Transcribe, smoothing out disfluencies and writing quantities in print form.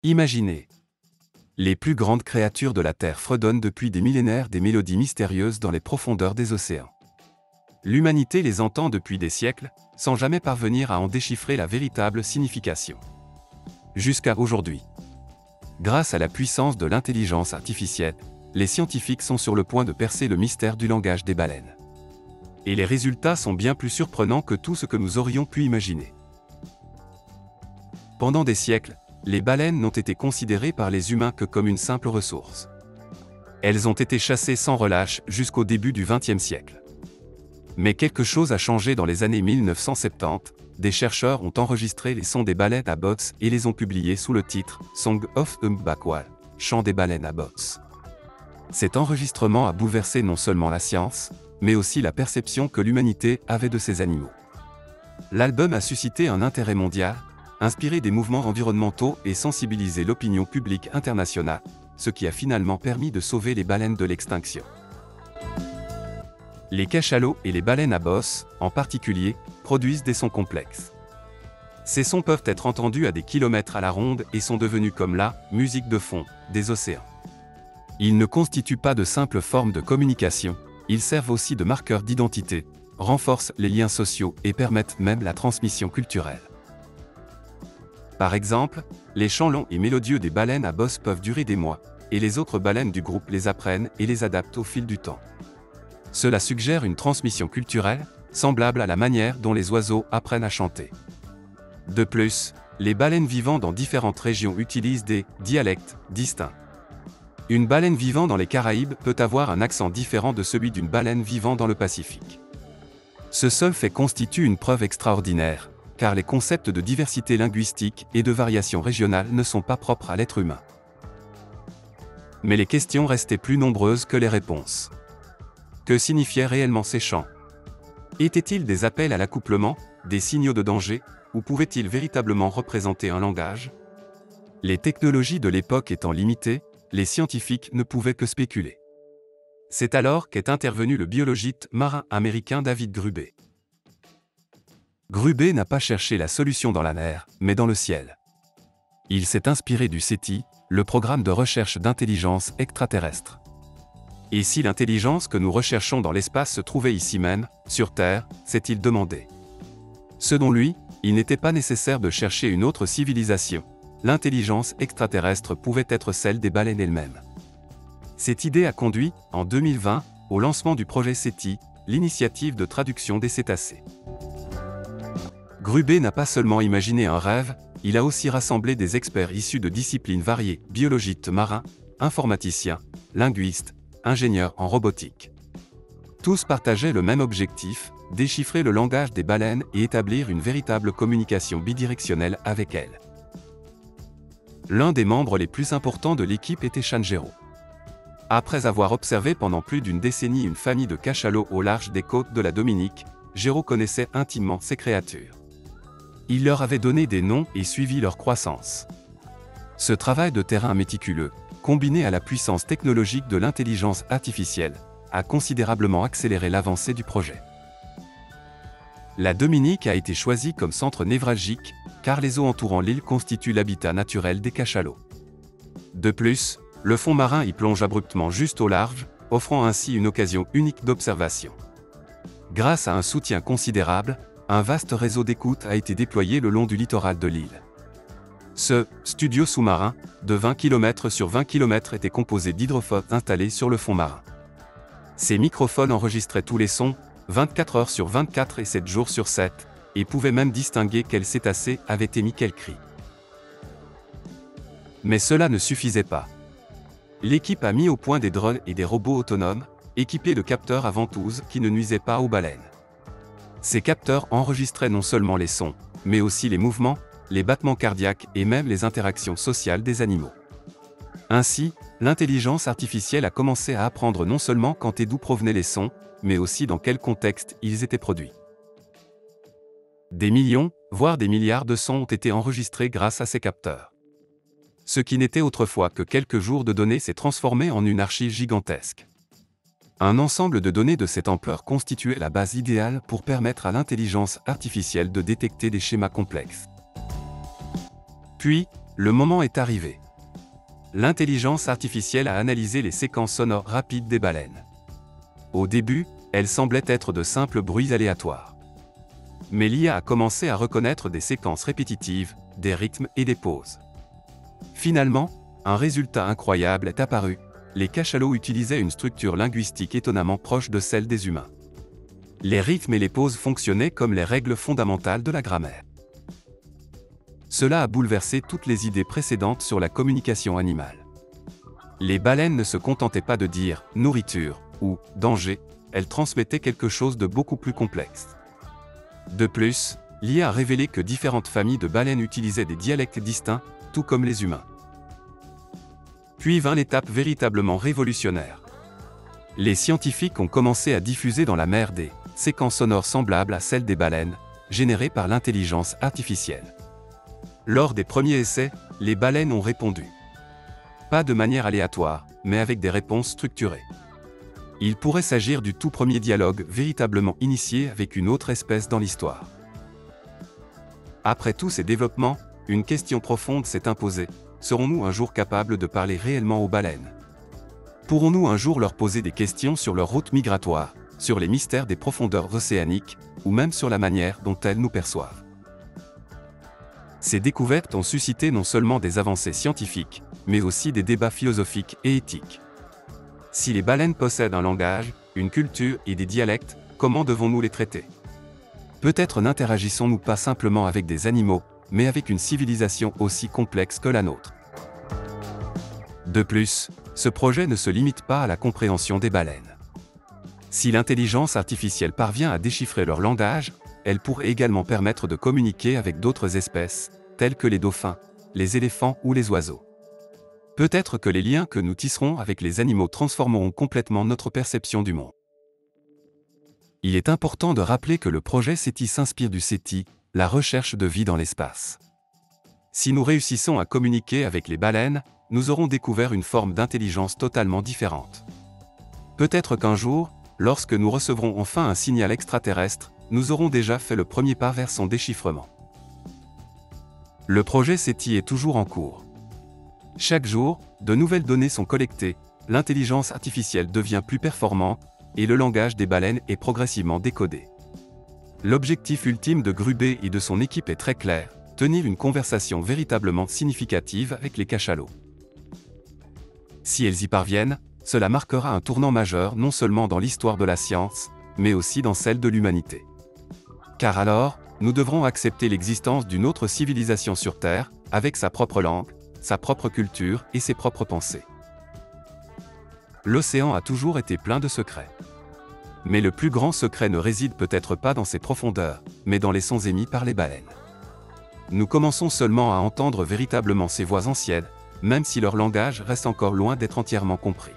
Imaginez. Les plus grandes créatures de la Terre fredonnent depuis des millénaires des mélodies mystérieuses dans les profondeurs des océans. L'humanité les entend depuis des siècles, sans jamais parvenir à en déchiffrer la véritable signification. Jusqu'à aujourd'hui. Grâce à la puissance de l'intelligence artificielle, les scientifiques sont sur le point de percer le mystère du langage des baleines. Et les résultats sont bien plus surprenants que tout ce que nous aurions pu imaginer. Pendant des siècles, les baleines n'ont été considérées par les humains que comme une simple ressource. Elles ont été chassées sans relâche jusqu'au début du XXe siècle. Mais quelque chose a changé dans les années 1970, des chercheurs ont enregistré les sons des baleines à bottes et les ont publiés sous le titre « Song of a Humpback Whale », chant des baleines à bottes. Cet enregistrement a bouleversé non seulement la science, mais aussi la perception que l'humanité avait de ces animaux. L'album a suscité un intérêt mondial, inspiré des mouvements environnementaux et sensibilisé l'opinion publique internationale, ce qui a finalement permis de sauver les baleines de l'extinction. Les cachalots et les baleines à bosse, en particulier, produisent des sons complexes. Ces sons peuvent être entendus à des kilomètres à la ronde et sont devenus comme la « musique de fond » des océans. Ils ne constituent pas de simples formes de communication, ils servent aussi de marqueurs d'identité, renforcent les liens sociaux et permettent même la transmission culturelle. Par exemple, les chants longs et mélodieux des baleines à bosse peuvent durer des mois, et les autres baleines du groupe les apprennent et les adaptent au fil du temps. Cela suggère une transmission culturelle, semblable à la manière dont les oiseaux apprennent à chanter. De plus, les baleines vivant dans différentes régions utilisent des dialectes distincts. Une baleine vivant dans les Caraïbes peut avoir un accent différent de celui d'une baleine vivant dans le Pacifique. Ce seul fait constitue une preuve extraordinaire, car les concepts de diversité linguistique et de variation régionale ne sont pas propres à l'être humain. Mais les questions restaient plus nombreuses que les réponses. Que signifiaient réellement ces chants? Étaient-ils des appels à l'accouplement, des signaux de danger, ou pouvaient-ils véritablement représenter un langage? Les technologies de l'époque étant limitées, les scientifiques ne pouvaient que spéculer. C'est alors qu'est intervenu le biologiste marin américain David Gruber. Gruber n'a pas cherché la solution dans la mer, mais dans le ciel. Il s'est inspiré du SETI, le programme de recherche d'intelligence extraterrestre. Et si l'intelligence que nous recherchons dans l'espace se trouvait ici même, sur Terre, s'est-il demandé. Selon lui, il n'était pas nécessaire de chercher une autre civilisation. L'intelligence extraterrestre pouvait être celle des baleines elles-mêmes. Cette idée a conduit, en 2020, au lancement du projet SETI, l'initiative de traduction des cétacés. Gruber n'a pas seulement imaginé un rêve, il a aussi rassemblé des experts issus de disciplines variées, biologistes marins, informaticiens, linguistes, ingénieurs en robotique. Tous partageaient le même objectif, déchiffrer le langage des baleines et établir une véritable communication bidirectionnelle avec elles. L'un des membres les plus importants de l'équipe était Sean Gero. Après avoir observé pendant plus d'une décennie une famille de cachalots au large des côtes de la Dominique, Gero connaissait intimement ces créatures. Il leur avait donné des noms et suivi leur croissance. Ce travail de terrain méticuleux, combiné à la puissance technologique de l'intelligence artificielle, a considérablement accéléré l'avancée du projet. La Dominique a été choisie comme centre névralgique, car les eaux entourant l'île constituent l'habitat naturel des cachalots. De plus, le fond marin y plonge abruptement juste au large, offrant ainsi une occasion unique d'observation. Grâce à un soutien considérable, un vaste réseau d'écoute a été déployé le long du littoral de l'île. Ce « studio sous-marin » de 20 km sur 20 km était composé d'hydrophones installés sur le fond marin. Ces microphones enregistraient tous les sons, 24 heures sur 24 et 7 jours sur 7, et pouvaient même distinguer quel cétacé avait émis quel cri. Mais cela ne suffisait pas. L'équipe a mis au point des drones et des robots autonomes, équipés de capteurs à ventouse qui ne nuisaient pas aux baleines. Ces capteurs enregistraient non seulement les sons, mais aussi les mouvements, les battements cardiaques et même les interactions sociales des animaux. Ainsi, l'intelligence artificielle a commencé à apprendre non seulement quand et d'où provenaient les sons, mais aussi dans quel contexte ils étaient produits. Des millions, voire des milliards de sons ont été enregistrés grâce à ces capteurs. Ce qui n'était autrefois que quelques jours de données s'est transformé en une archive gigantesque. Un ensemble de données de cette ampleur constituait la base idéale pour permettre à l'intelligence artificielle de détecter des schémas complexes. Puis, Le moment est arrivé. L'intelligence artificielle a analysé les séquences sonores rapides des baleines. Au début, elles semblaient être de simples bruits aléatoires. Mais l'IA a commencé à reconnaître des séquences répétitives, des rythmes et des pauses. Finalement, un résultat incroyable est apparu. Les cachalots utilisaient une structure linguistique étonnamment proche de celle des humains. Les rythmes et les pauses fonctionnaient comme les règles fondamentales de la grammaire. Cela a bouleversé toutes les idées précédentes sur la communication animale. Les baleines ne se contentaient pas de dire « nourriture » ou « danger », elles transmettaient quelque chose de beaucoup plus complexe. De plus, l'IA a révélé que différentes familles de baleines utilisaient des dialectes distincts, tout comme les humains. Puis vint l'étape véritablement révolutionnaire. Les scientifiques ont commencé à diffuser dans la mer des séquences sonores semblables à celles des baleines, générées par l'intelligence artificielle. Lors des premiers essais, les baleines ont répondu. Pas de manière aléatoire, mais avec des réponses structurées. Il pourrait s'agir du tout premier dialogue véritablement initié avec une autre espèce dans l'histoire. Après tous ces développements, une question profonde s'est imposée. Serons-nous un jour capables de parler réellement aux baleines? Pourrons-nous un jour leur poser des questions sur leur route migratoire, sur les mystères des profondeurs océaniques, ou même sur la manière dont elles nous perçoivent? Ces découvertes ont suscité non seulement des avancées scientifiques, mais aussi des débats philosophiques et éthiques. Si les baleines possèdent un langage, une culture et des dialectes, comment devons-nous les traiter? Peut-être n'interagissons-nous pas simplement avec des animaux, mais avec une civilisation aussi complexe que la nôtre. De plus, ce projet ne se limite pas à la compréhension des baleines. Si l'intelligence artificielle parvient à déchiffrer leur langage, elle pourrait également permettre de communiquer avec d'autres espèces, telles que les dauphins, les éléphants ou les oiseaux. Peut-être que les liens que nous tisserons avec les animaux transformeront complètement notre perception du monde. Il est important de rappeler que le projet SETI s'inspire du SETI, la recherche de vie dans l'espace. Si nous réussissons à communiquer avec les baleines, nous aurons découvert une forme d'intelligence totalement différente. Peut-être qu'un jour, lorsque nous recevrons enfin un signal extraterrestre, nous aurons déjà fait le premier pas vers son déchiffrement. Le projet SETI est toujours en cours. Chaque jour, de nouvelles données sont collectées, l'intelligence artificielle devient plus performante, et le langage des baleines est progressivement décodé. L'objectif ultime de Grubé et de son équipe est très clair, tenir une conversation véritablement significative avec les cachalots. Si elles y parviennent, cela marquera un tournant majeur non seulement dans l'histoire de la science, mais aussi dans celle de l'humanité. Car alors, nous devrons accepter l'existence d'une autre civilisation sur Terre, avec sa propre langue, sa propre culture et ses propres pensées. L'océan a toujours été plein de secrets. Mais le plus grand secret ne réside peut-être pas dans ses profondeurs, mais dans les sons émis par les baleines. Nous commençons seulement à entendre véritablement ces voix anciennes, même si leur langage reste encore loin d'être entièrement compris.